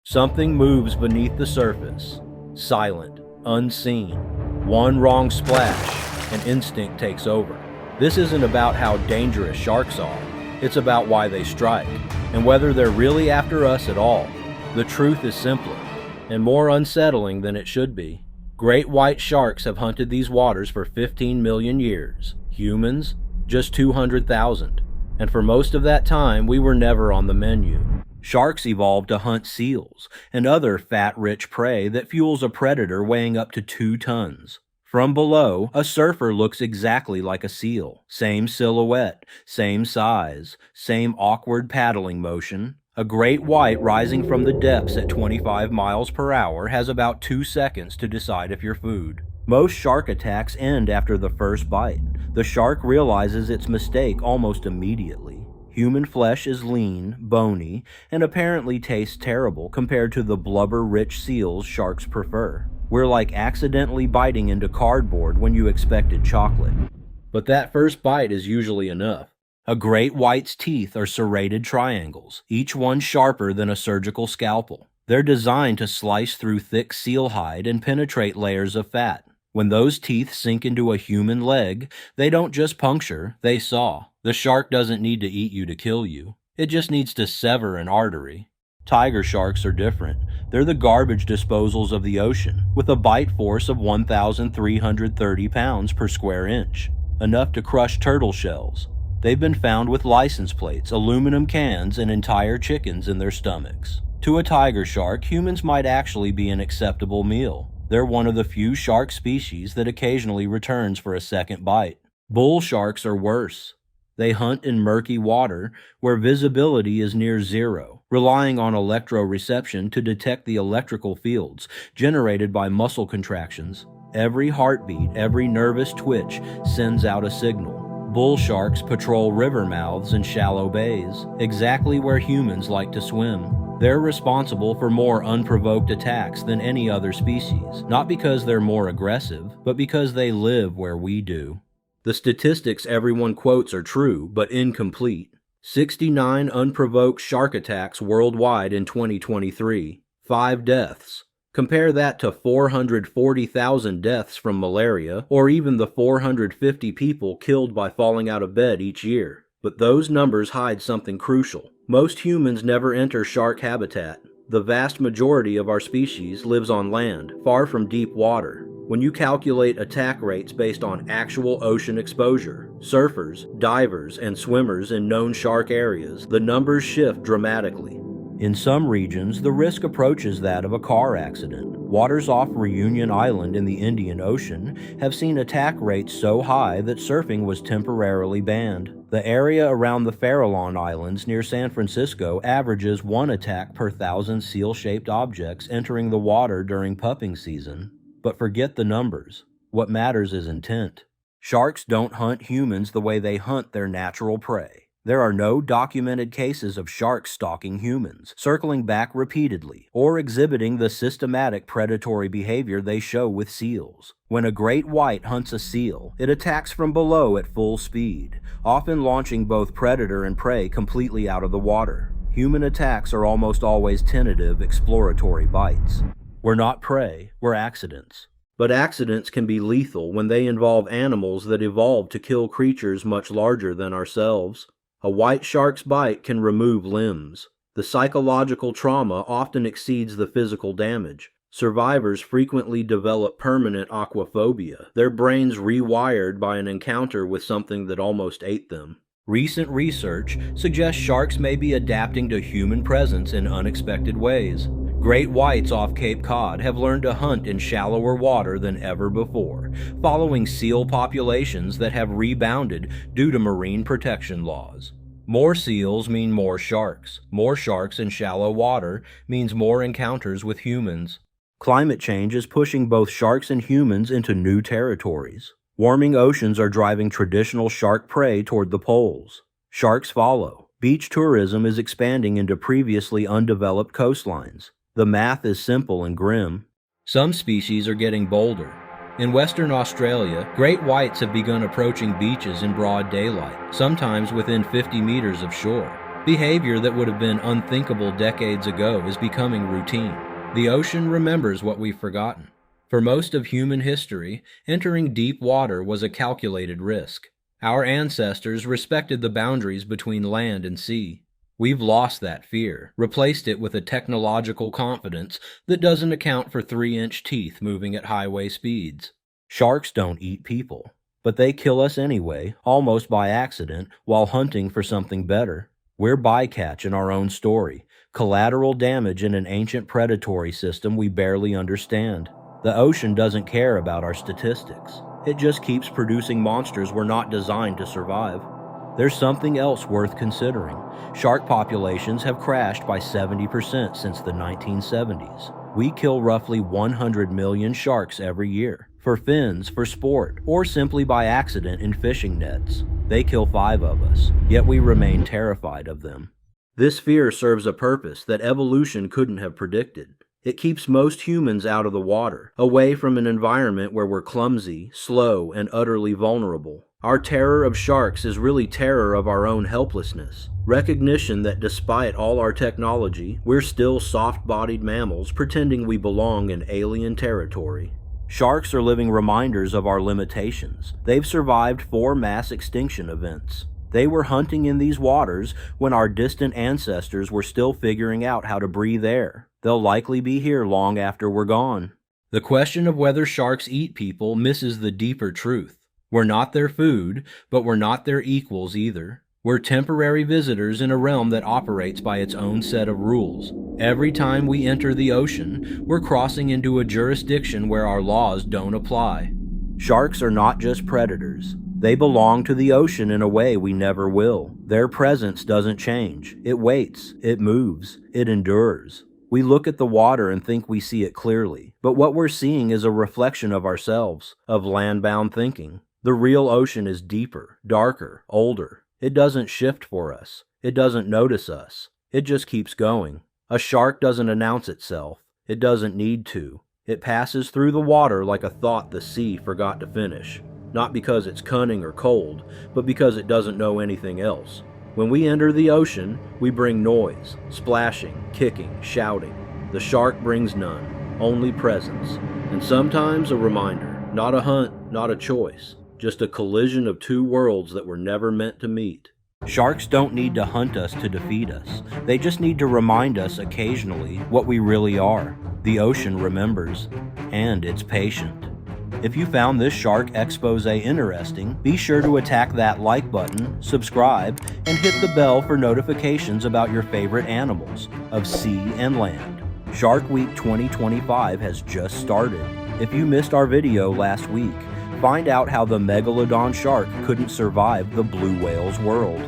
Something moves beneath the surface, silent, unseen. One wrong splash, and instinct takes over. This isn't about how dangerous sharks are. It's about why they strike, and whether they're really after us at all. The truth is simpler, and more unsettling than it should be. Great white sharks have hunted these waters for 15 million years. Humans, just 200,000. And for most of that time, we were never on the menu. Sharks evolved to hunt seals and other fat-rich prey that fuels a predator weighing up to 2 tons. From below, a surfer looks exactly like a seal. Same silhouette, same size, same awkward paddling motion. A great white rising from the depths at 25 miles per hour has about 2 seconds to decide if you're food. Most shark attacks end after the first bite. The shark realizes its mistake almost immediately. Human flesh is lean, bony, and apparently tastes terrible compared to the blubber-rich seals sharks prefer. We're like accidentally biting into cardboard when you expected chocolate. But that first bite is usually enough. A great white's teeth are serrated triangles, each one sharper than a surgical scalpel. They're designed to slice through thick seal hide and penetrate layers of fat. When those teeth sink into a human leg, they don't just puncture, they saw. The shark doesn't need to eat you to kill you. It just needs to sever an artery. Tiger sharks are different. They're the garbage disposals of the ocean, with a bite force of 1,330 pounds per square inch, enough to crush turtle shells. They've been found with license plates, aluminum cans, and entire chickens in their stomachs. To a tiger shark, humans might actually be an acceptable meal. They're one of the few shark species that occasionally returns for a second bite. Bull sharks are worse. They hunt in murky water where visibility is near zero, relying on electroreception to detect the electrical fields generated by muscle contractions. Every heartbeat, every nervous twitch sends out a signal. Bull sharks patrol river mouths and shallow bays, exactly where humans like to swim. They're responsible for more unprovoked attacks than any other species, not because they're more aggressive, but because they live where we do. The statistics everyone quotes are true, but incomplete. 69 unprovoked shark attacks worldwide in 2023, 5 deaths. Compare that to 440,000 deaths from malaria, or even the 450 people killed by falling out of bed each year. But those numbers hide something crucial. Most humans never enter shark habitat. The vast majority of our species lives on land, far from deep water. When you calculate attack rates based on actual ocean exposure, surfers, divers, and swimmers in known shark areas, the numbers shift dramatically. In some regions, the risk approaches that of a car accident. Waters off Reunion Island in the Indian Ocean have seen attack rates so high that surfing was temporarily banned. The area around the Farallon Islands near San Francisco averages 1 attack per 1,000 seal-shaped objects entering the water during pupping season. But forget the numbers. What matters is intent. Sharks don't hunt humans the way they hunt their natural prey. There are no documented cases of sharks stalking humans, circling back repeatedly, or exhibiting the systematic predatory behavior they show with seals. When a great white hunts a seal, it attacks from below at full speed, often launching both predator and prey completely out of the water. Human attacks are almost always tentative, exploratory bites. We're not prey, we're accidents. But accidents can be lethal when they involve animals that evolved to kill creatures much larger than ourselves. A white shark's bite can remove limbs. The psychological trauma often exceeds the physical damage. Survivors frequently develop permanent aquaphobia, their brains rewired by an encounter with something that almost ate them. Recent research suggests sharks may be adapting to human presence in unexpected ways. Great whites off Cape Cod have learned to hunt in shallower water than ever before, following seal populations that have rebounded due to marine protection laws. More seals mean more sharks. More sharks in shallow water means more encounters with humans. Climate change is pushing both sharks and humans into new territories. Warming oceans are driving traditional shark prey toward the poles. Sharks follow. Beach tourism is expanding into previously undeveloped coastlines. The math is simple and grim. Some species are getting bolder. In Western Australia, great whites have begun approaching beaches in broad daylight, sometimes within 50 meters of shore. Behavior that would have been unthinkable decades ago is becoming routine. The ocean remembers what we've forgotten. For most of human history, entering deep water was a calculated risk. Our ancestors respected the boundaries between land and sea. We've lost that fear, replaced it with a technological confidence that doesn't account for 3-inch teeth moving at highway speeds. Sharks don't eat people, but they kill us anyway, almost by accident, while hunting for something better. We're bycatch in our own story, collateral damage in an ancient predatory system we barely understand. The ocean doesn't care about our statistics. It just keeps producing monsters we're not designed to survive. There's something else worth considering. Shark populations have crashed by 70% since the 1970s. We kill roughly 100 million sharks every year, for fins, for sport, or simply by accident in fishing nets. They kill 5 of us, yet we remain terrified of them. This fear serves a purpose that evolution couldn't have predicted. It keeps most humans out of the water, away from an environment where we're clumsy, slow, and utterly vulnerable. Our terror of sharks is really terror of our own helplessness. Recognition that despite all our technology, we're still soft-bodied mammals pretending we belong in alien territory. Sharks are living reminders of our limitations. They've survived 4 mass extinction events. They were hunting in these waters when our distant ancestors were still figuring out how to breathe air. They'll likely be here long after we're gone. The question of whether sharks eat people misses the deeper truth. We're not their food, but we're not their equals either. We're temporary visitors in a realm that operates by its own set of rules. Every time we enter the ocean, we're crossing into a jurisdiction where our laws don't apply. Sharks are not just predators. They belong to the ocean in a way we never will. Their presence doesn't change. It waits, it moves, it endures. We look at the water and think we see it clearly, but what we're seeing is a reflection of ourselves, of land-bound thinking. The real ocean is deeper, darker, older. It doesn't shift for us. It doesn't notice us. It just keeps going. A shark doesn't announce itself. It doesn't need to. It passes through the water like a thought the sea forgot to finish. Not because it's cunning or cold, but because it doesn't know anything else. When we enter the ocean, we bring noise, splashing, kicking, shouting. The shark brings none, only presence. And sometimes a reminder, not a hunt, not a choice, just a collision of 2 worlds that were never meant to meet. Sharks don't need to hunt us to defeat us. They just need to remind us occasionally what we really are. The ocean remembers, and it's patient. If you found this shark expose interesting, be sure to attack that like button, subscribe, and hit the bell for notifications about your favorite animals of sea and land. Shark Week 2025 has just started. If you missed our video last week, find out how the megalodon shark couldn't survive the blue whale's world.